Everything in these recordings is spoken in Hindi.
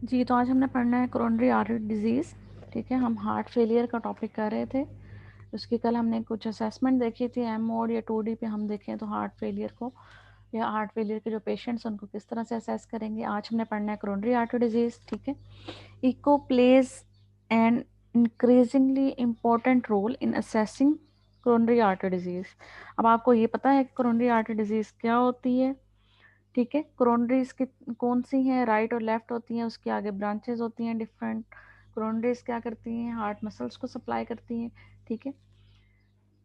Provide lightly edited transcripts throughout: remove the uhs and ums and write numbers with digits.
जी, तो आज हमने पढ़ना है कोरोनरी आर्टरी डिजीज़। ठीक है, हम हार्ट फेलियर का टॉपिक कर रहे थे। उसकी कल हमने कुछ असेसमेंट देखी थी, एम मोड या 2D पे हम देखें तो हार्ट फेलियर को या हार्ट फेलियर के जो पेशेंट्स उनको किस तरह से असेस करेंगे। आज हमने पढ़ना है कोरोनरी आर्टरी डिजीज़। ठीक है, echo plays an increasingly important role in assessing coronary artery disease. अब आपको ये पता है कि कोरोनरी आर्टरी डिजीज़ क्या होती है। ठीक है, कोरोनरीज की कौन सी हैं, राइट और लेफ्ट होती हैं, उसके आगे ब्रांचेस होती हैं डिफरेंट। कोरोनरीज क्या करती हैं, हार्ट मसल्स को सप्लाई करती हैं। ठीक है,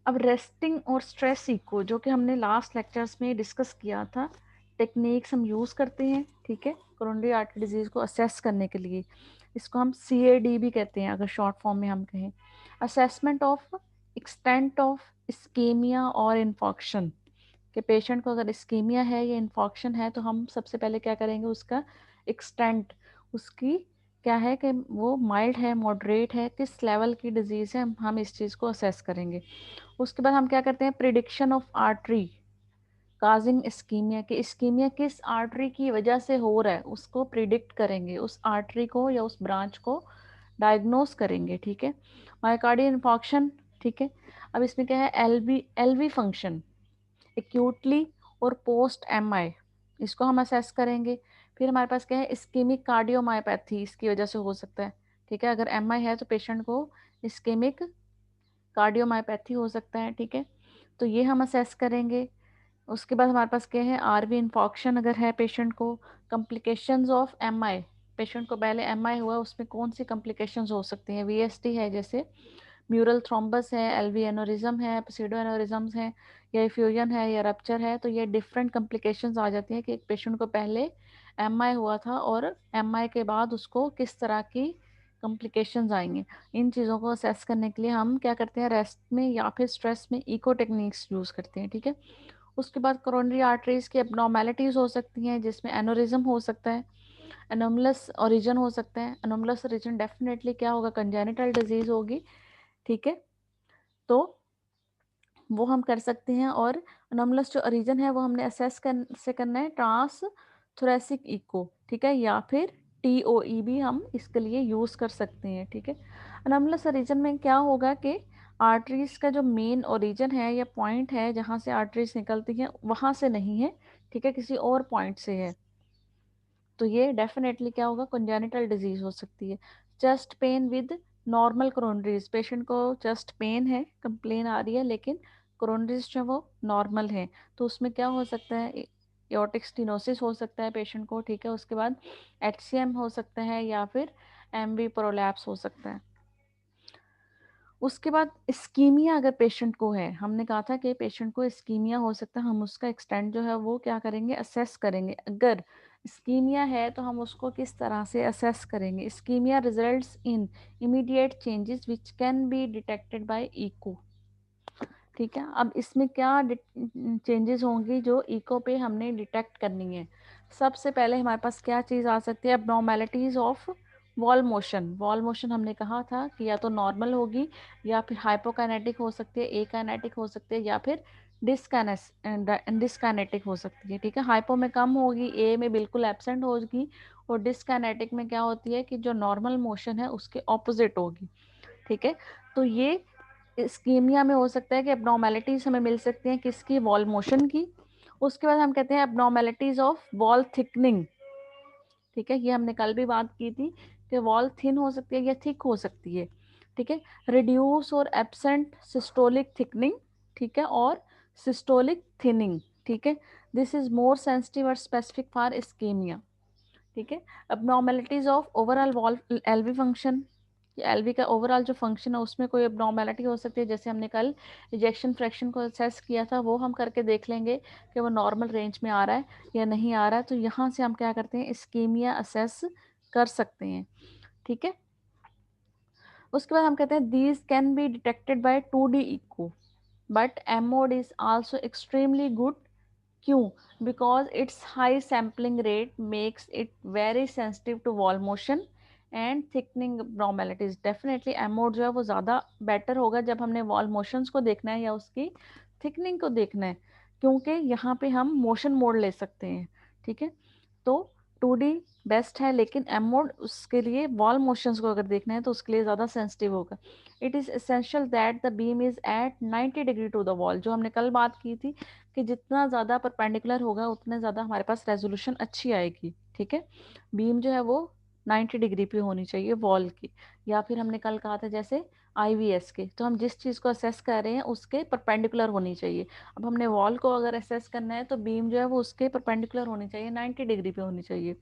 अब रेस्टिंग और स्ट्रेस इको जो कि हमने लास्ट लेक्चर्स में डिस्कस किया था, टेक्निक्स हम यूज़ करते हैं। ठीक है, कोरोनरी आर्टरी डिजीज को असेस करने के लिए इसको हम CAD भी कहते हैं अगर शॉर्ट फॉर्म में हम कहें, assessment of extent of ischaemia और इन्फॉक्शन। कि पेशेंट को अगर इस्कीमिया है या इन्फॉक्शन है तो हम सबसे पहले क्या करेंगे, उसका एक्सटेंट, उसकी क्या है कि वो माइल्ड है, मॉडरेट है, किस लेवल की डिजीज़ है, हम इस चीज़ को असेस करेंगे। उसके बाद हम क्या करते हैं, prediction of artery causing ischaemia, कि इस्कीमिया किस आर्टरी की वजह से हो रहा है उसको प्रिडिक्ट करेंगे, उस आर्टरी को या उस ब्रांच को डायग्नोस करेंगे। ठीक है, मायोकार्डियल इन्फॉक्शन। ठीक है, अब इसमें क्या है, एलवी फंक्शन एक्यूटली और पोस्ट MI, इसको हम असेस करेंगे। फिर हमारे पास क्या है, इस्केमिक कार्डियोमायोपैथी, इसकी वजह से हो सकता है। ठीक है, अगर MI है तो पेशेंट को इस्केमिक कार्डियोमायोपैथी हो सकता है। ठीक है, तो ये हम असेस करेंगे। उसके बाद हमारे पास क्या है, RV इन्फॉक्शन अगर है पेशेंट को, कॉम्प्लिकेशंस ऑफ MI, पेशेंट को पहले MI हुआ उसमें कौन सी कॉम्प्लिकेशंस हो सकती हैं, VST है जैसे म्यूरल थ्रोम्बस है, LV एनोरिज्म है, pseudo एनोरिज्म्स हैं, या इफ्यूजन है या रप्चर है, तो ये डिफरेंट कॉम्प्लिकेशंस आ जाती हैं कि एक पेशेंट को पहले MI हुआ था और MI के बाद उसको किस तरह की कॉम्प्लिकेशंस आएंगे। इन चीज़ों को असेस करने के लिए हम क्या करते हैं, रेस्ट में या फिर स्ट्रेस में इको टेक्निक्स यूज़ करते हैं। ठीक है, उसके बाद कोरोनरी आर्टरीज की एब्नॉर्मेलिटीज हो सकती हैं जिसमें एनोरिज्म हो सकता है, एनोमलस ओरिजिन हो सकता है। एनोमलस ओरिजिन डेफिनेटली क्या होगा, कंजेनिटल डिजीज होगी। ठीक है, तो वो हम कर सकते हैं। और एनोमलस जो ओरिजिन है वो हमने से करना है ट्रांस थोरेसिक इको। ठीक है, या फिर TOE भी हम इसके लिए यूज़ कर सकते हैं। ठीक है, एनोमलस ओरिजिन में क्या होगा कि आर्टरीज का जो मेन ओरिजिन है या पॉइंट है जहाँ से आर्टरीज निकलती हैं वहाँ से नहीं है। ठीक है, किसी और पॉइंट से है, तो ये डेफिनेटली क्या होगा, कंजेनिटल डिजीज हो सकती है। Chest pain with normal coronaries, patient को चेस्ट पेन है, कंप्लेन आ रही है, लेकिन कोरोनरीज जो वो नॉर्मल है, तो उसमें क्या हो सकता है, एओर्टिक स्टेनोसिस हो सकता है पेशेंट को। ठीक है, उसके बाद HCM हो सकता है या फिर MV प्रोलैप्स हो सकता है। उसके बाद इस्कीमिया अगर पेशेंट को है, हमने कहा था कि पेशेंट को इस्कीमिया हो सकता है, हम उसका एक्सटेंट जो है वो क्या करेंगे, असेस करेंगे। अगर इस्कीमिया है तो हम उसको किस तरह से असेस करेंगे। Ischaemia results in immediate changes which can be detected by echo. ठीक है, अब इसमें क्या चेंजेस होंगी जो इको पे हमने डिटेक्ट करनी है। सबसे पहले हमारे पास क्या चीज़ आ सकती है, abnormalities of wall motion. Wall motion हमने कहा था कि या तो नॉर्मल होगी या फिर हाइपोकाइनेटिक हो सकती है, एकाइनेटिक हो सकती है, या फिर डिस्काइनेटिक हो सकती है। ठीक है, हाइपो में कम होगी, ए में बिल्कुल एब्सेंट होगी, और डिस्काइनेटिक में क्या होती है कि जो नॉर्मल मोशन है उसके ऑपोजिट होगी। ठीक है, तो ये इस्कीमिया में हो सकता है कि एब्नॉर्मेलिटीज हमें मिल सकती हैं किसकी, वॉल मोशन की। उसके बाद हम कहते हैं एब्नॉर्मेलिटीज ऑफ वॉल थिकनिंग। ठीक है, ये हमने कल भी बात की थी कि वॉल थिन हो सकती है या थिक हो सकती है। ठीक है, रिड्यूस और एब्सेंट सिस्टोलिक थिकनिंग। ठीक है, और सिस्टोलिक थिनिंग। ठीक है, दिस इज मोर सेंसिटिव और स्पेसिफिक फॉर इस्कीमिया। ठीक है, abnormalities of overall wall LV function, LV का ओवरऑल जो फंक्शन है उसमें कोई अबनॉर्मेलिटी हो सकती है, जैसे हमने कल रिजेक्शन फ्रैक्शन को असेस किया था, वो हम करके देख लेंगे कि वो नॉर्मल रेंज में आ रहा है या नहीं आ रहा है, तो यहाँ से हम क्या करते हैं, इस्कीमिया असेस कर सकते हैं। ठीक है, उसके बाद हम कहते हैं these can be detected by 2D echo, but M mode is also extremely good. क्यों? Because it's high sampling rate makes it very sensitive to wall motion and thickening abnormalities। Definitely M mode जो है वो ज़्यादा बेटर होगा जब हमने वॉल मोशंस को देखना है या उसकी थिकनिंग को देखना है, क्योंकि यहाँ पे हम मोशन मोड ले सकते हैं। ठीक है, तो 2D बेस्ट है, लेकिन एम मोड उसके लिए वॉल मोशंस को अगर देखना है तो उसके लिए ज़्यादा सेंसिटिव होगा. It is essential that the beam is at 90 degree to the wall. जो हमने कल बात की थी कि जितना ज़्यादा परपेंडिकुलर होगा उतने ज़्यादा हमारे पास रेजोल्यूशन अच्छी आएगी. ठीक है, बीम जो है वो 90 डिग्री पे होनी चाहिए वॉल की. या फिर हमने कल कहा था जैसे IVS के, तो हम जिस चीज़ को असेस कर रहे हैं उसके परपेंडिकुलर होनी चाहिए. अब हमने वॉल को अगर असेस करना है तो बीम जो है वो उसके परपेंडिकुलर होनी चाहिए, 90 डिग्री पे होनी चाहिए.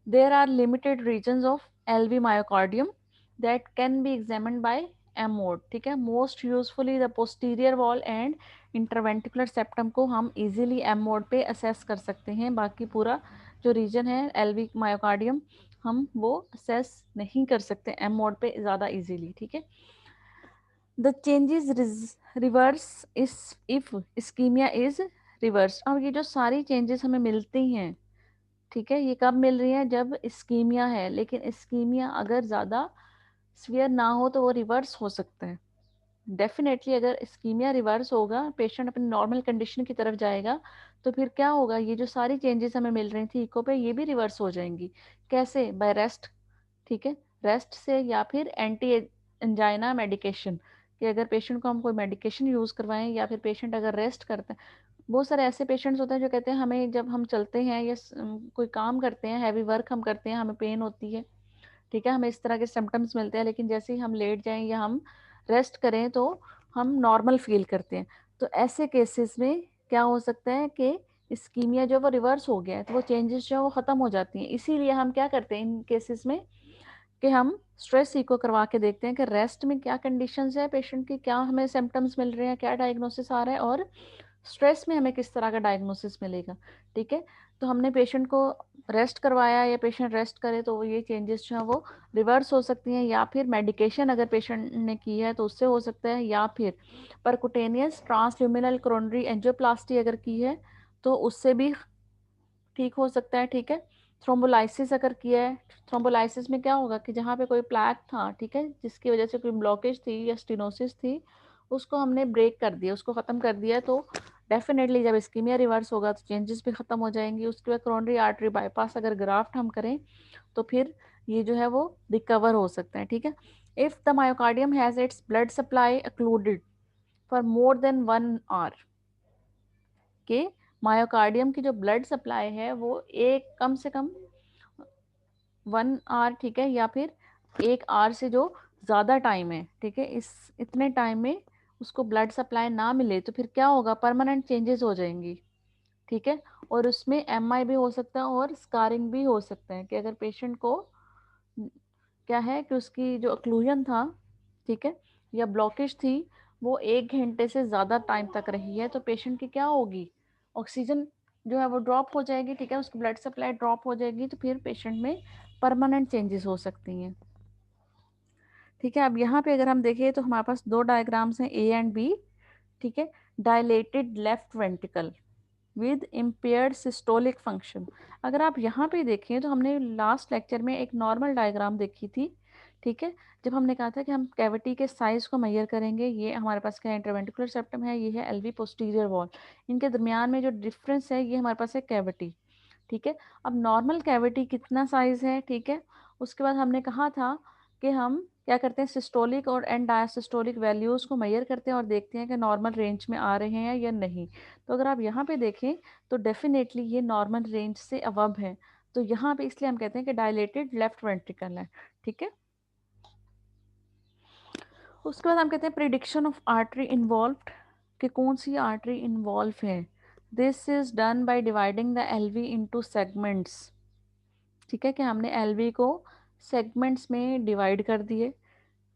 There are limited regions of LV myocardium that can be examined by M mode. ठीक है, most usefully the posterior wall and interventricular septum को हम इजीली एम मोड पे असेस कर सकते हैं. बाकी पूरा जो रीजन है LV मायोकार्डियम हम वो असेस नहीं कर सकते एम मोड पे ज़्यादा इजीली. ठीक है, द चेंजेस रिवर्स इस इफ इस्कीमिया इज रिवर्स. अब ये जो सारी चेंजेस हमें मिलती हैं, ठीक है, ये कब मिल रही है? जब इस्कीमिया है. लेकिन इस्कीमिया अगर ज़्यादा सीवियर ना हो तो वो रिवर्स हो सकता है. डेफिनेटली अगर इस्कीमिया रिवर्स होगा, पेशेंट अपनी नॉर्मल कंडीशन की तरफ जाएगा, तो फिर क्या होगा? ये जो सारी चेंजेस हमें मिल रही थी इको पे, ये भी रिवर्स हो जाएंगी. कैसे? By rest. ठीक है, रेस्ट से या फिर एंटी एंजाइना मेडिकेशन, कि अगर पेशेंट को हम कोई मेडिकेशन यूज़ करवाएं या फिर पेशेंट अगर रेस्ट करते हैं. बहुत सारे ऐसे पेशेंट्स होते हैं जो कहते हैं हमें जब हम चलते हैं या कोई काम करते हैं, हैवी वर्क हम करते हैं, हमें पेन होती है. ठीक है, हमें इस तरह के सिम्टम्स मिलते हैं, लेकिन जैसे ही हम लेट जाएं या हम रेस्ट करें तो हम नॉर्मल फील करते हैं. तो ऐसे केसेस में क्या हो सकता है कि इस्कीमिया जो वो रिवर्स हो गया है, तो वो चेंजेस जो है वो ख़त्म हो जाती हैं. इसीलिए हम क्या करते हैं इन केसेस में कि हम स्ट्रेस इको करवा के देखते हैं कि रेस्ट में क्या कंडीशंस है पेशेंट की, क्या हमें सिम्टम्स मिल रहे हैं, क्या डायग्नोसिस आ रहा है, और स्ट्रेस में हमें किस तरह का डायग्नोसिस मिलेगा. ठीक है, तो हमने पेशेंट को रेस्ट करवाया या पेशेंट रेस्ट करे तो ये चेंजेस जो है वो रिवर्स हो सकती हैं, या फिर मेडिकेशन अगर पेशेंट ने की है तो उससे हो सकता है, या फिर परकुटेनियस ट्रांसल्यूमिनल कोरोनरी एंजियोप्लास्टी अगर की है तो उससे भी ठीक हो सकता है. ठीक है, थ्रोम्बोलाइसिस अगर किया है, थ्रोम्बोलाइसिस में क्या होगा कि जहाँ पे कोई प्लैक था, ठीक है, जिसकी वजह से कोई ब्लॉकेज थी या स्टेनोसिस थी, उसको हमने ब्रेक कर दिया, उसको ख़त्म कर दिया, तो डेफिनेटली जब इस्कीमिया रिवर्स होगा तो चेंजेस भी ख़त्म हो जाएंगी. उसके बाद कोरोनरी आर्टरी बाईपास अगर ग्राफ्ट हम करें तो फिर ये जो है वो रिकवर हो सकता है. ठीक है, if the myocardium has its blood supply occluded for more than 1 hour, के मायोकार्डियम की जो ब्लड सप्लाई है वो एक कम से कम 1 आवर, ठीक है, या फिर 1 आवर से जो ज़्यादा टाइम है, ठीक है, इस इतने टाइम में उसको ब्लड सप्लाई ना मिले तो फिर क्या होगा? परमानेंट चेंजेस हो जाएंगी. ठीक है, और उसमें MI भी हो सकता है और स्कारिंग भी हो सकता है कि अगर पेशेंट को क्या है कि उसकी जो अक्लूजन था, ठीक है, या ब्लॉकेज थी, वो 1 घंटे से ज़्यादा टाइम तक रही है, तो पेशेंट की क्या होगी? ऑक्सीजन जो है वो ड्रॉप हो जाएगी. ठीक है, उसकी ब्लड सप्लाई ड्रॉप हो जाएगी, तो फिर पेशेंट में परमानेंट चेंजेस हो सकती हैं. ठीक है, अब यहाँ पे अगर हम देखें तो हमारे पास 2 डायग्राम्स हैं A एंड B. ठीक है, dilated left ventricle with impaired systolic function. अगर आप यहाँ पे देखें तो हमने लास्ट लेक्चर में एक नॉर्मल डायग्राम देखी थी. ठीक है, जब हमने कहा था कि हम कैविटी के साइज को मेजर करेंगे, ये हमारे पास क्या इंटरवेंट्रिकुलर सेप्टम है, ये है LV पोस्टीरियर वॉल, इनके दरमियान में जो डिफरेंस है ये हमारे पास है कैविटी. ठीक है, अब नॉर्मल कैविटी कितना साइज है? ठीक है, उसके बाद हमने कहा था कि हम क्या करते हैं, सिस्टोलिक और एंड डायसिस्टोलिक वैल्यूज़ को मेजर करते हैं और देखते हैं कि नॉर्मल रेंज में आ रहे हैं या नहीं. तो अगर आप यहाँ पे देखें तो डेफिनेटली ये नॉर्मल रेंज से अबव है, तो यहाँ पे इसलिए हम कहते हैं कि डायलेटेड लेफ्ट वेंट्रिकल है. ठीक है, उसके बाद हम कहते हैं प्रिडिक्शन ऑफ आर्टरी इन्वॉल्व्ड, कि कौन सी आर्टरी इन्वॉल्व है. This is done by dividing the LV into segments. ठीक है, कि हमने LV को सेगमेंट्स में डिवाइड कर दिए.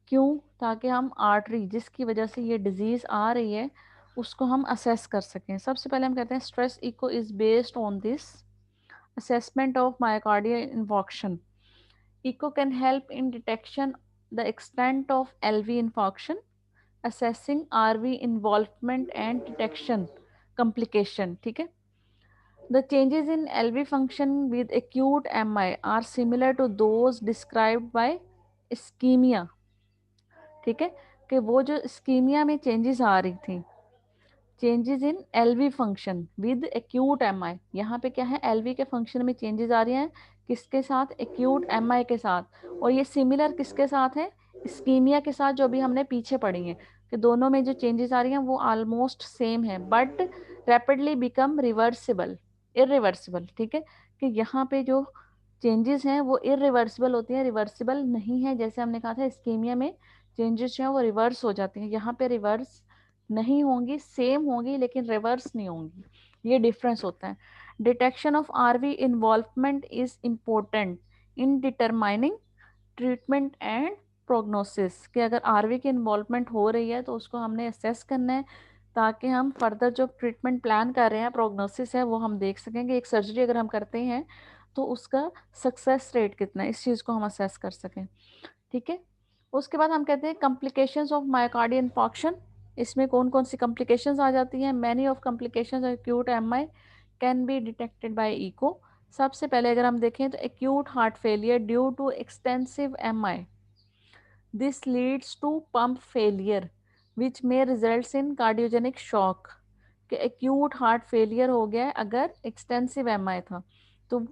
क्यों? ताकि हम आर्टरी जिसकी वजह से ये डिजीज़ आ रही है उसको हम असेस कर सकें. सबसे पहले हम कहते हैं stress echo is based on this assessment of myocardial infarction. Echo can help in detection the extent of LV infarction, assessing RV involvement and detection complication. ठीक है, the changes in LV function with acute MI are similar to those described by ischemia. ठीक है, कि वो जो इस्कीमिया में चेंजेस आ रही थी changes in LV function with acute MI. यहाँ पे क्या है, एलवी के फंक्शन में चेंजेस आ रही हैं किसके साथ, एक्यूट एमआई के साथ। और ये सिमिलर किसके साथ है, इस्कीमिया के साथ, जो भी हमने पीछे पढ़ी है कि दोनों में जो चेंजेस आ रही हैं वो ऑलमोस्ट सेम है, but rapidly become reversible, irreversible. ठीक है, कि यहाँ पे जो चेंजेस हैं वो इरिवर्सिबल होती हैं, रिवर्सिबल नहीं है। जैसे हमने कहा था इस्कीमिया में चेंजेस जो है वो रिवर्स हो जाती हैं, यहाँ पे रिवर्स नहीं होंगी, सेम होंगी लेकिन रिवर्स नहीं होंगी, ये डिफरेंस होता है। Detection of RV involvement is important in determining treatment and prognosis, कि अगर आरवी की इन्वॉल्वमेंट हो रही है तो उसको हमने असेस करना है ताकि हम फर्दर जो ट्रीटमेंट प्लान कर रहे हैं, प्रोग्नोसिस है, वो हम देख सकेंगे। एक सर्जरी अगर हम करते हैं तो उसका सक्सेस रेट कितना है, इस चीज़ को हम असेस कर सकें। ठीक है, उसके बाद हम कहते हैं कॉम्प्लिकेशंस ऑफ मायोकार्डियल इंफार्क्शन। इसमें कौन कौन सी कॉम्प्लिकेशंस आ जाती हैं, many of complications of acute MI can be detected by echo. सबसे पहले अगर हम देखें तो acute heart failure due to extensive MI, this leads to pump failure which में रिजल्ट्स इन कार्डियोजेनिक शॉक। कि एक्यूट हार्ट फेलियर हो गया है अगर एक्सटेंसिव एमआई था, तो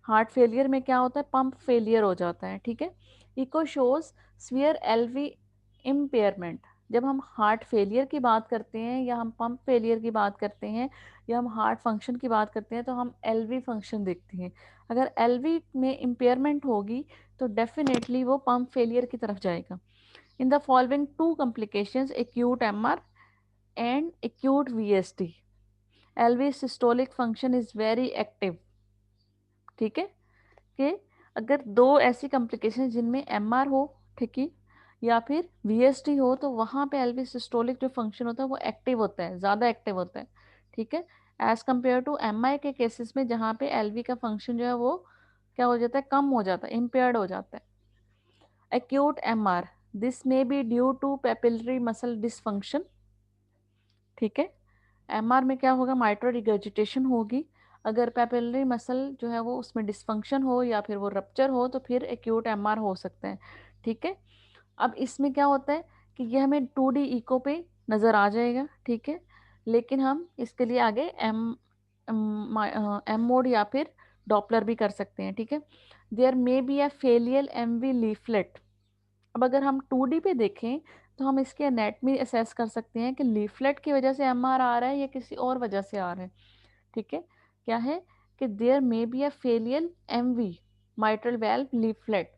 हार्ट फेलियर में क्या होता है, पंप फेलियर हो जाता है। ठीक है, echo shows severe LV impairment. जब हम हार्ट फेलियर की बात करते हैं या हम पंप फेलियर की बात करते हैं या हम हार्ट फंक्शन की बात करते हैं तो हम एलवी फंक्शन देखते हैं। अगर एलवी में इम्पेयरमेंट होगी तो डेफिनेटली वो पंप फेलियर की तरफ जाएगा। In the following two complications, acute MR and acute VSD, LV systolic function is very active. ठीक है, कि अगर दो ऐसी कॉम्प्लिकेशन जिनमें एमआर हो, ठीक है, या फिर वीएसटी हो, तो वहां पे एलवी सिस्टोलिक जो फंक्शन होता है वो एक्टिव होता है, ज्यादा एक्टिव होता है। ठीक है, एज कंपेयर टू एमआई के केसेस में जहाँ पे एलवी का फंक्शन जो है वो क्या हो जाता है, कम हो जाता है, इम्पेयर्ड हो जाता है। Acute MR, this may be due to papillary muscle dysfunction. ठीक है, एमआर में क्या होगा, माइट्रो रिगर्जिटेशन होगी। अगर पेपिलरी मसल जो है वो उसमें डिसफंक्शन हो या फिर वो रप्चर हो तो फिर एक्यूट एमआर हो सकता है। ठीक है, अब इसमें क्या होता है कि ये हमें 2D इको पे नज़र आ जाएगा। ठीक है, लेकिन हम इसके लिए आगे एम एम मोड या फिर डॉपलर भी कर सकते हैं। ठीक है, there may be a flail MV leaflet. अब अगर हम 2D पे देखें तो हम इसके एनाटमी असेस कर सकते हैं कि लीफलेट की वजह से एमआर आ रहा है या किसी और वजह से आ रहा है। ठीक है, क्या है कि there may be a flail MV mitral valve leaflet.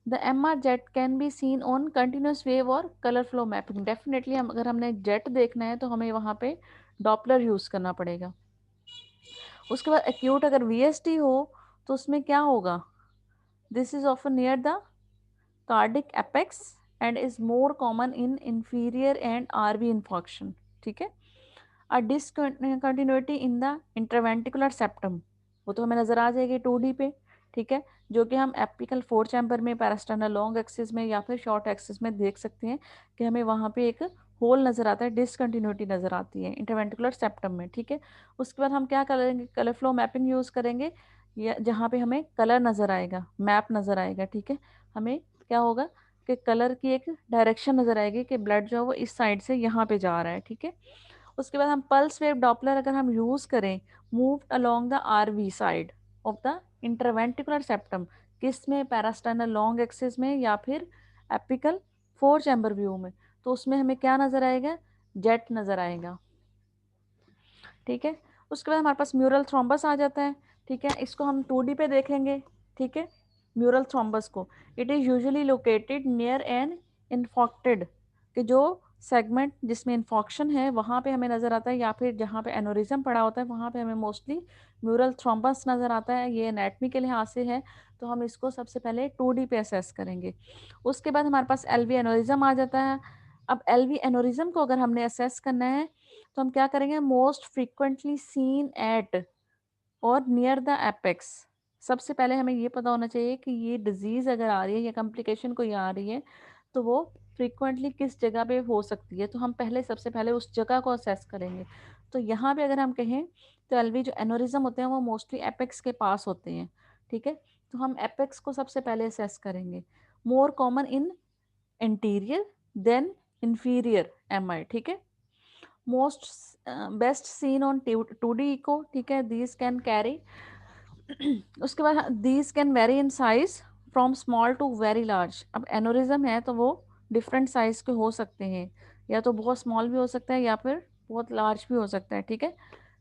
The MR jet can be seen on continuous wave और color flow mapping. डेफिनेटली हम अगर हमने जेट देखना है तो हमें वहाँ पे डॉपलर यूज़ करना पड़ेगा। उसके बाद एक्यूट अगर वीएसटी हो तो उसमें क्या होगा, this is often near the cardiac apex and is more common in inferior and RV infarction. ठीक है, a discontinuity in the interventricular septum, वो तो हमें नजर आ जाएगी 2D पे। ठीक है, जो कि हम एपिकल 4 चैम्बर में, पैरास्टर्नल लॉन्ग एक्सिस में या फिर शॉर्ट एक्सिस में देख सकते हैं कि हमें वहाँ पे एक होल नजर आता है, डिसकंटिन्यूटी नजर आती है इंटरवेंटिकुलर सेप्टम में। ठीक है, उसके बाद हम क्या करेंगे, कलर फ्लो मैपिंग यूज करेंगे, या जहाँ पे हमें कलर नजर आएगा, मैप नजर आएगा। ठीक है, हमें क्या होगा कि कलर की एक डायरेक्शन नजर आएगी कि ब्लड जो है वो इस साइड से यहाँ पे जा रहा है। ठीक है, उसके बाद हम पल्स वेव डॉपलर अगर हम यूज करें, move along the RV side of the interventricular septum, किस में, पैरास्टाइनल लॉन्ग एक्सिस में या फिर एपिकल 4 चैम्बर व्यू में, तो उसमें हमें क्या नजर आएगा, जेट नजर आएगा। ठीक है, उसके बाद हमारे पास म्यूरल थ्रोम्बस आ जाता है। ठीक है, इसको हम 2D पे देखेंगे। ठीक है, म्यूरल थ्रोम्बस को, it is usually located near an infarcted, कि जो सेगमेंट जिसमें इन्फॉक्शन है वहाँ पे हमें नज़र आता है, या फिर जहाँ पे एनोरिज्म पड़ा होता है वहाँ पे हमें मोस्टली म्यूरल थ्रोम्बस नज़र आता है। ये एनाटमी के लिहाज से है, तो हम इसको सबसे पहले 2D पे असेस करेंगे। उसके बाद हमारे पास एलवी एनोरिज्म आ जाता है। अब एलवी एनोरिज्म को अगर हमने असेस करना है तो हम क्या करेंगे, मोस्ट फ्रीक्वेंटली सीन एट और नियर द एपेक्स। सबसे पहले हमें ये पता होना चाहिए कि ये डिजीज अगर आ रही है या कॉम्प्लिकेशन कोई आ रही है तो वो फ्रीक्वेंटली किस जगह पे हो सकती है, तो हम पहले सबसे पहले उस जगह को असेस करेंगे। तो यहाँ पे अगर हम कहें तो एलवी जो एनोरिज्म होते हैं वो मोस्टली एपेक्स के पास होते हैं। ठीक है, तो हम एपेक्स को सबसे पहले असेस करेंगे। More common in anterior than inferior M I. ठीक है, most best seen on 2D echo, ठीक है, दीज कैन कैरी उसके बाद these can vary in size from small to very large. अब एनोरिज्म है तो वो डिफरेंट साइज के हो सकते हैं, या तो बहुत स्मॉल भी हो सकता है या फिर बहुत लार्ज भी हो सकता है, ठीक है।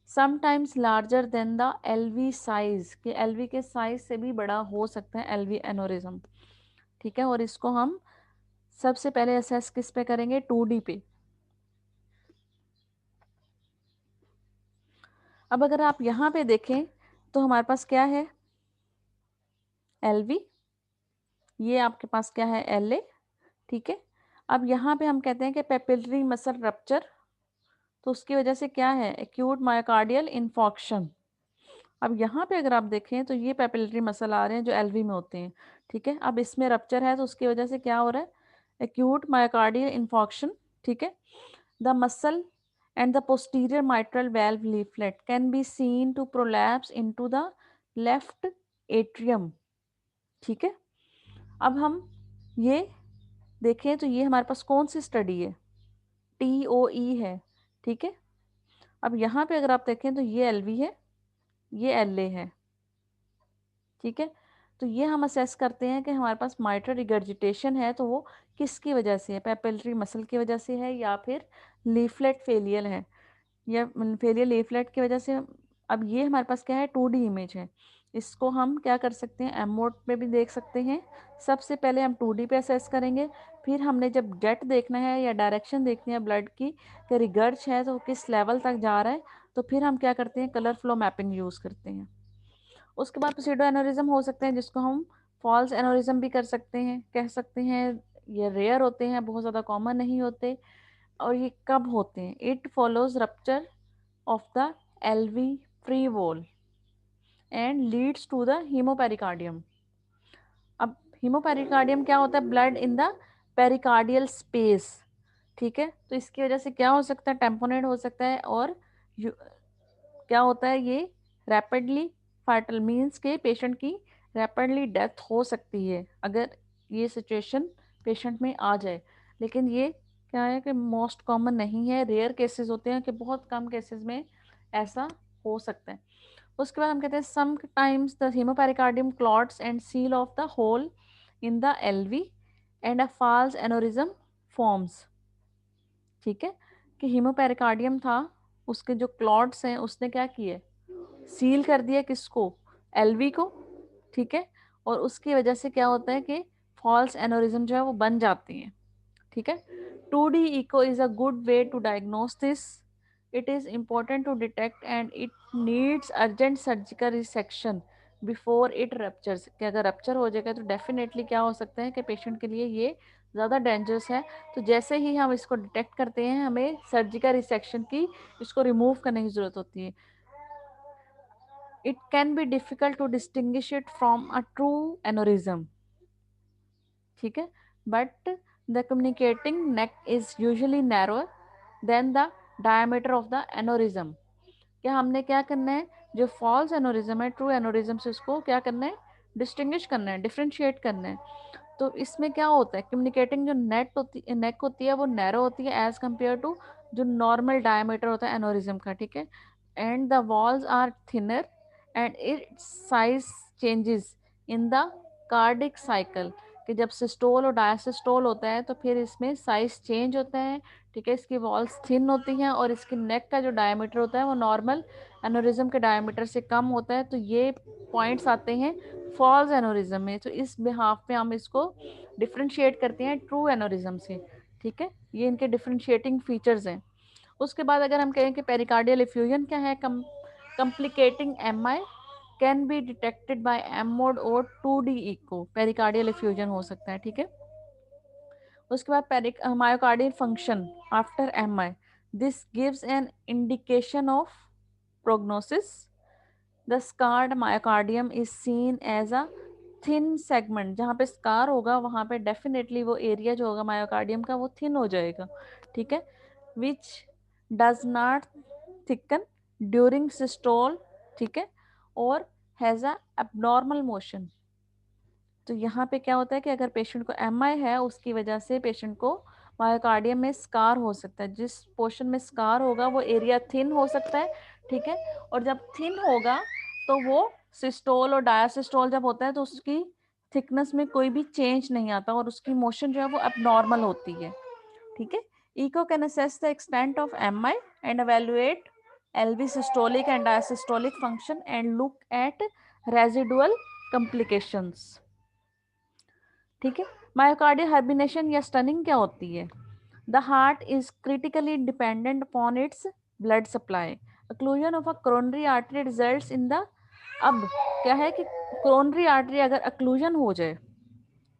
Sometimes larger than the LV size, कि एलवी के साइज से भी बड़ा हो सकता है एलवी एनोरिज्म, ठीक है। और इसको हम सबसे पहले असेस किस पे करेंगे, 2D पे। अब अगर आप यहाँ पे देखें तो हमारे पास क्या है, एलवी, ये आपके पास क्या है, एलए, ठीक है। अब यहाँ पे हम कहते हैं कि पेपिलरी मसल रप्चर, तो उसकी वजह से क्या है, एक्यूट मायोकार्डियल इन्फॉक्शन। अब यहाँ पे अगर आप देखें तो ये पेपिलरी मसल आ रहे हैं जो एलवी में होते हैं, ठीक है। अब इसमें रप्चर है तो उसकी वजह से क्या हो रहा है, एक्यूट मायोकार्डियल इन्फॉक्शन, ठीक है। The muscle and the posterior mitral valve leaflet can be seen to prolapse into the left atrium, ठीक है। अब हम ये देखें तो ये हमारे पास कौन सी स्टडी है, TOE है, ठीक है। अब यहाँ पे अगर आप देखें तो ये LV है, ये LA है, ठीक है। तो ये हम असेस करते हैं कि हमारे पास माइट्रल रिगर्जिटेशन है तो वो किसकी वजह से है, पेपिलरी मसल की वजह से है या फिर लीफलेट फेलियर है, या फेलियर लीफलेट की वजह से। अब ये हमारे पास क्या है, 2D इमेज है, इसको हम क्या कर सकते हैं, एम मोड पे भी देख सकते हैं। सबसे पहले हम 2D पे असेस करेंगे, फिर हमने जब जेट देखना है या डायरेक्शन देखनी है ब्लड की कि रिगर्ज है तो किस लेवल तक जा रहा है, तो फिर हम क्या करते हैं, कलर फ्लो मैपिंग यूज़ करते हैं। उसके बाद प्सीडो एनोरिज्म हो सकते हैं जिसको हम फॉल्स एनोरिज्म भी कर सकते हैं, कह सकते हैं। ये रेयर होते हैं, बहुत ज़्यादा कॉमन नहीं होते। और ये कब होते हैं, it follows rupture of the LV free wall and leads to the hemopericardium। अब हीमोपेरिकार्डियम क्या होता है, blood in the pericardial space, ठीक है। तो इसकी वजह से क्या हो सकता है, टेम्पोनेट हो सकता है, और क्या होता है, ये रैपिडली फाइटल मीन्स के पेशेंट की रैपिडली डेथ हो सकती है अगर ये सिचुएशन पेशेंट में आ जाए। लेकिन ये क्या है कि मोस्ट कॉमन नहीं है, रेयर केसेस होते हैं, कि बहुत कम केसेस में ऐसा हो सकता है। उसके बाद हम कहते हैं sometimes the hemopericardium clots and seal off the hole in the LV and a false aneurysm forms, ठीक है। कि हीमोपेरिकार्डियम था, उसके जो क्लॉट्स हैं उसने क्या किए, सील कर दिया किसको, एलवी को, ठीक है। और उसकी वजह से क्या होता है कि फॉल्स एनोरिज्म जो है वो बन जाती हैं, ठीक है। 2D echo is a good way to diagnose this. It is important to detect and it needs urgent surgical resection before it ruptures। कि अगर रप्चर हो जाएगा तो डेफिनेटली क्या हो सकता है कि पेशेंट के लिए ये ज़्यादा डेंजरस है। तो जैसे ही हम इसको डिटेक्ट करते हैं हमें सर्जिकल रिसेक्शन की, इसको रिमूव करने की ज़रूरत होती है। It can be difficult to distinguish it from a true aneurysm, ठीक है। But the communicating neck is usually narrower than the diameter of the aneurysm. क्या हमने क्या करना है, जो फॉल्स एनोरिज्म है ट्रू एनोरिज्म से उसको क्या करना है, डिस्टिंग्विश करना है, डिफ्रेंशिएट करना है। तो इसमें क्या होता है, कम्युनिकेटिंग जो नेक होती है वो नैरो होती है एज कम्पेयर टू जो नॉर्मल डायमीटर होता है एनोरिज्म का, ठीक है। And the walls are thinner and its size changes in the cardiac cycle. कि जब सिस्टोल और डायसिस्टोल होता है तो फिर इसमें साइज चेंज होता है, ठीक है। इसकी वॉल्स थिन होती हैं और इसकी नेक का जो डायमीटर होता है वो नॉर्मल एनोरिज्म के डायमीटर से कम होता है। तो ये पॉइंट्स आते हैं फॉल्स एनोरिज्म में। तो इस बिहाफ पे हम इसको डिफ्रेंशिएट करते हैं ट्रू एनोरिज्म से, ठीक है। ये इनके डिफ्रेंशिएटिंग फीचर्स हैं। उसके बाद अगर हम कहें कि पेरिकार्डियल इफ्यूजन क्या है, complicating MI can be detected by M mode और 2D इको, पेरिकार्डियल इफ्यूजन हो सकता है, ठीक है। उसके बाद myocardial function after MI, this gives an indication of prognosis. The scarred myocardium is seen as a thin segment, जहाँ पे स्कार होगा वहाँ पे डेफिनेटली वो एरिया जो होगा मायोकार्डियम का वो थिन हो जाएगा, ठीक है। Which does not thicken during systole, ठीक है, और हैज़ अ एबनॉर्मल मोशन। तो यहाँ पे क्या होता है कि अगर पेशेंट को एमआई है उसकी वजह से पेशेंट को मायोकार्डियम में स्कार हो सकता है, जिस पोर्शन में स्कार होगा वो एरिया थिन हो सकता है, ठीक है, और जब थिन होगा तो वो सिस्टोल और डायासिस्टोल जब होता है तो उसकी थिकनेस में कोई भी चेंज नहीं आता और उसकी मोशन जो है वो abnormal होती है, ठीक है। Echo can assess the extent of M I and evaluate LV systolic and diastolic function and look at residual complications, ठीक है। मायोकार्डियल हाइबरनेशन या स्टनिंग क्या होती है? The heart is critically dependent upon its blood supply. Occlusion of a coronary artery results in the, अब क्या है कि कोरोनरी आर्टरी अगर अक्लूजन हो जाए,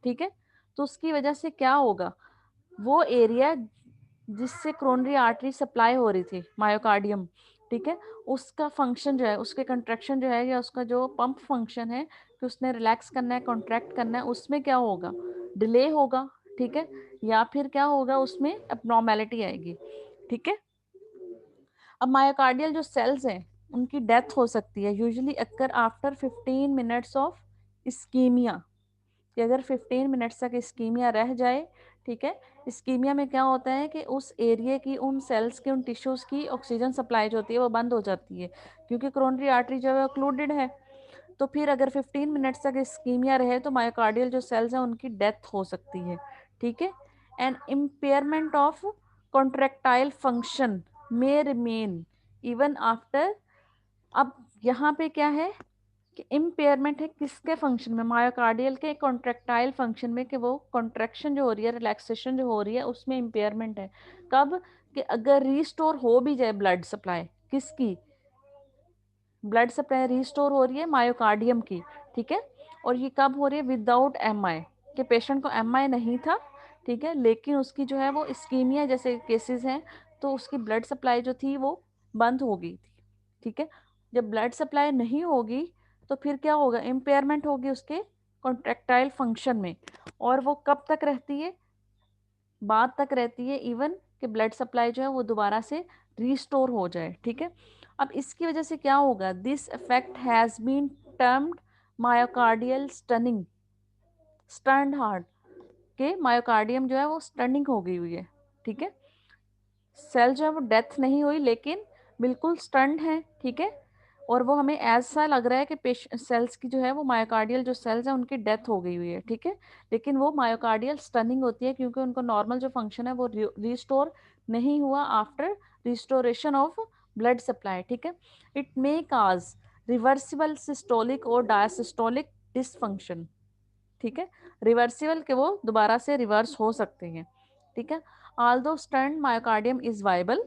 ठीक है, तो उसकी वजह से क्या होगा, वो एरिया जिससे कोरोनरी आर्टरी सप्लाई हो रही थी मायोकार्डियम, ठीक है, उसका फंक्शन जो है, उसके कंट्रैक्शन जो है या उसका जो पंप फंक्शन है कि उसने रिलैक्स करना है, कॉन्ट्रैक्ट करना है, उसमें क्या होगा, डिले होगा, ठीक है, या फिर क्या होगा, उसमें एबनॉर्मेलिटी आएगी, ठीक है। अब मायोकार्डियल जो सेल्स हैं उनकी डेथ हो सकती है usually occur after 15 minutes of ischaemia, कि अगर 15 मिनट्स तक इस्कीमिया रह जाए, ठीक है, इस्कीमिया में क्या होता है कि उस एरिया की, उन सेल्स की, उन टिश्यूज की ऑक्सीजन सप्लाई जो होती है वो बंद हो जाती है, क्योंकि कोरोनरी आर्टरी जो है ओक्लूडेड है। तो फिर अगर 15 मिनट्स तक इस्कीमिया रहे तो मायोकार्डियल जो सेल्स हैं उनकी डेथ हो सकती है, ठीक है। And impairment of contractile function may remain even after, अब यहाँ पे क्या है कि इम्पेयरमेंट है किसके फंक्शन में, मायोकार्डियल के कॉन्ट्रेक्टाइल फंक्शन में, कि वो कॉन्ट्रैक्शन जो हो रही है, रिलैक्सेशन जो हो रही है, उसमें इम्पेयरमेंट है। कब, कि अगर रीस्टोर हो भी जाए ब्लड सप्लाई, किसकी, ब्लड सप्लाई रीस्टोर हो रही है मायोकार्डियम की, ठीक है, और ये कब हो रही है, विदाउट एमआई, कि पेशेंट को एमआई नहीं था, ठीक है, लेकिन उसकी जो है वो इस्कीमिया जैसे केसेस हैं, तो उसकी ब्लड सप्लाई जो थी वो बंद हो गई थी, ठीक है। जब ब्लड सप्लाई नहीं होगी तो फिर क्या होगा, इम्पेयरमेंट होगी उसके कॉन्ट्रेक्टाइल फंक्शन में, और वो कब तक रहती है, बाद तक रहती है, इवन कि ब्लड सप्लाई जो है वो दोबारा से रीस्टोर हो जाए, ठीक है। अब इसकी वजह से क्या होगा, this effect has been termed myocardial stunning, stunned heart, के मायोकार्डियम जो है वो स्टनिंग हो गई हुई है, ठीक है, सेल जो है वो डेथ नहीं हुई लेकिन बिल्कुल स्टंट है, ठीक है, और वो हमें ऐसा लग रहा है कि सेल्स की जो है वो मायोकार्डियल जो सेल्स हैं उनकी डेथ हो गई हुई है, ठीक है, लेकिन वो मायोकार्डियल स्टनिंग होती है क्योंकि उनको नॉर्मल जो फंक्शन है वो रिस्टोर नहीं हुआ after restoration of blood supply, ठीक है। It may cause reversible systolic और डायसिस्टोलिक डिसफंक्शन, ठीक है, रिवर्सिबल के वो दोबारा से रिवर्स हो सकते हैं, ठीक है। Aldous stunt myocardium is viable,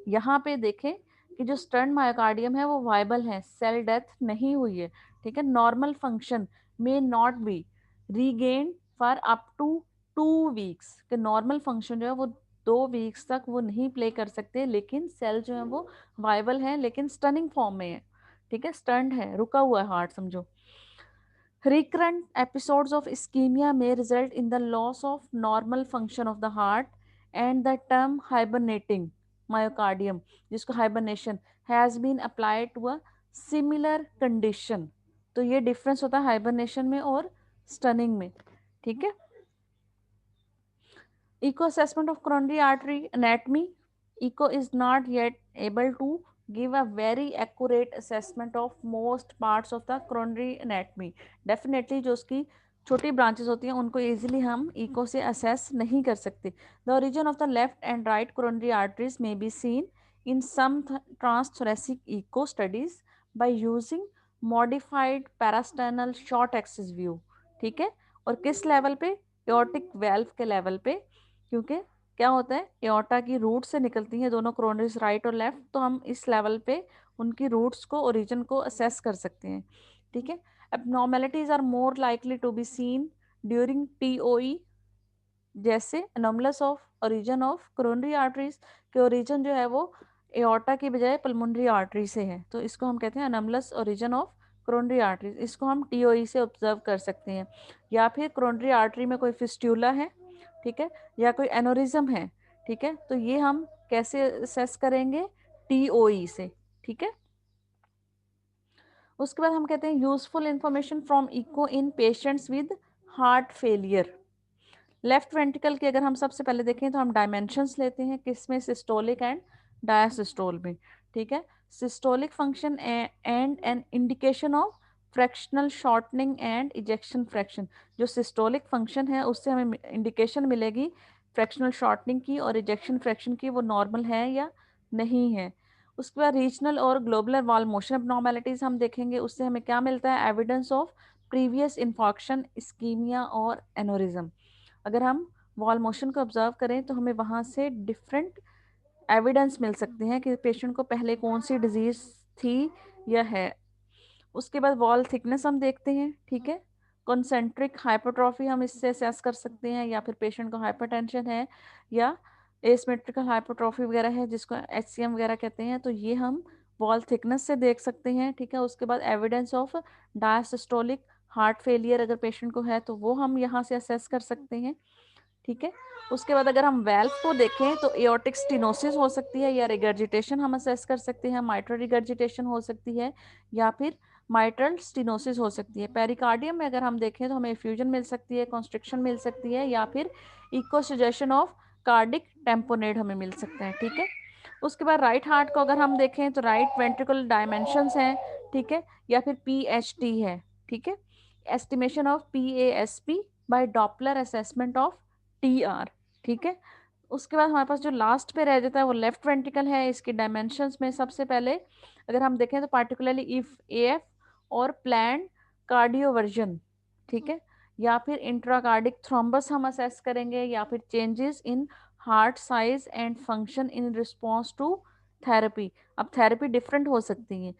यहाँ पे देखें कि जो स्टंट मायोकार्डियम है वो वाइबल है, सेल डेथ नहीं हुई है, ठीक है, normal function may not be regain for up to 2 weeks, कि नॉर्मल फंक्शन जो है वो 2 वीक्स तक वो नहीं प्ले कर सकते, लेकिन सेल जो है वो वाइबल है लेकिन स्टनिंग फॉर्म में है, ठीक है, स्टंट है, रुका हुआ है हार्ट समझो। Recurrent episodes of ischemia may result in the loss of normal function of the heart, and the term hibernating myocardium, जिसको hibernation, has been applied to a similar condition। तो ये डिफरेंस होता है हाइबरनेशन में और स्टनिंग में, ठीक है। Echo assessment of coronary artery anatomy. Echo is not yet able to give a very accurate assessment of most parts of the coronary anatomy. Definitely जो उसकी छोटी ब्रांचेस होती हैं उनको easily हम echo से assess नहीं कर सकते. The origin of the left and right coronary arteries may be seen in some transthoracic echo studies by using modified parasternal short axis view. ठीक है, और किस लेवल पे, एओर्टिक वेल्व के लेवल पे, क्योंकि क्या होता है, एओर्टा की रूट से निकलती हैं दोनों कोरोनरीज राइट और लेफ्ट, तो हम इस लेवल पे उनकी रूट्स को, ओरिजिन को असेस कर सकते हैं, ठीक है। Abnormalities are more likely to be seen during TOE, जैसे anomalous of origin of coronary arteries, के ओरिजिन जो है वो एओर्टा की बजाय पल्मोनरी आर्टरी से है, तो इसको हम कहते हैं anomalous origin of coronary arteries, इसको हम टीओई से ऑब्जर्व कर सकते हैं। या फिर कोरोनरी आर्टरी में कोई फिस्ट्यूला है, ठीक है, या कोई एनोरिज्म है, ठीक है, तो ये हम कैसे असेस करेंगे, टीओई से, ठीक है। उसके बाद हम कहते हैं useful information from echo in patients with heart failure. Left ventricle की अगर हम सबसे पहले देखें तो हम डायमेंशंस लेते हैं, किसमें, सिस्टोलिक एंड डायसिस्टोल में, ठीक है। Systolic function and N indication of fractional shortening and ejection fraction. जो सिस्टोलिक फंक्शन है उससे हमें इंडिकेशन मिलेगी फ्रैक्शनल शॉर्टनिंग की और इजेक्शन फ्रैक्शन की, वो नॉर्मल है या नहीं है। उसके बाद रीजनल और ग्लोबुलर वॉल मोशन एबनॉर्मेलिटीज हम देखेंगे, उससे हमें क्या मिलता है, evidence of previous infarction, ischaemia और एनोरिज्म। अगर हम वॉल मोशन को ऑब्जर्व करें तो हमें वहाँ से डिफरेंट एविडेंस मिल सकते हैं कि पेशेंट को पहले कौन सी डिजीज थी या है। उसके बाद वॉल थिकनेस हम देखते हैं, ठीक है। कॉन्सेंट्रिक हाइपरट्रॉफी हम इससे असेस कर सकते हैं, या फिर पेशेंट को हाइपरटेंशन है या एसिमेट्रिकल हाइपरट्रॉफी वगैरह है जिसको HCM वगैरह कहते हैं, तो ये हम वॉल थिकनेस से देख सकते हैं, ठीक है। उसके बाद evidence of diastolic heart failure अगर पेशेंट को है तो वो हम यहाँ से असेस कर सकते हैं, ठीक है। उसके बाद अगर हम वेल्व को देखें तो एओर्टिक स्टेनोसिस हो सकती है या रिगर्जिटेशन हम असेस कर सकते हैं, माइट्रल रिगर्जिटेशन हो सकती है या फिर माइट्रल स्टेनोसिस हो सकती है। पेरिकार्डियम में अगर हम देखें तो हमें एफ्यूजन मिल सकती है, कॉन्स्ट्रिक्शन मिल सकती है या फिर इकोसुजेशन ऑफ कार्डिक टेम्पोनेट हमें मिल सकता है, ठीक है। उसके बाद राइट हार्ट को अगर हम देखें तो राइट वेंट्रिकल डायमेंशंस हैं, ठीक है, या फिर PHT है, ठीक है, estimation of PASP by Doppler assessment of TR, ठीक है। उसके बाद हमारे पास जो लास्ट पे रह जाता है वो लेफ्ट वेंट्रिकल है। इसके डायमेंशंस में सबसे पहले अगर हम देखें तो पार्टिकुलरली इफ AF और प्लान कार्डियोवर्जन, ठीक है, या फिर इंट्राकार्डिक थ्रोम्बस हम असेस करेंगे, या फिर changes in heart size and function in response to therapy. अब थेरेपी डिफरेंट हो सकती है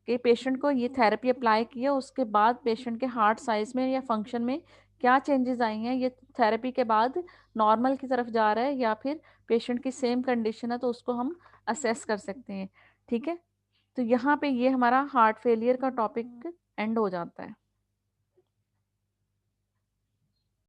कि पेशेंट को ये थेरेपी अप्लाई किया उसके बाद पेशेंट के हार्ट साइज में या फंक्शन में क्या चेंजेस आई हैं, ये थेरेपी के बाद नॉर्मल की तरफ जा रहा है या फिर पेशेंट की सेम कंडीशन है, तो उसको हम असेस कर सकते हैं, ठीक है। तो यहाँ पे ये हमारा हार्ट फेलियर का टॉपिक एंड हो जाता है।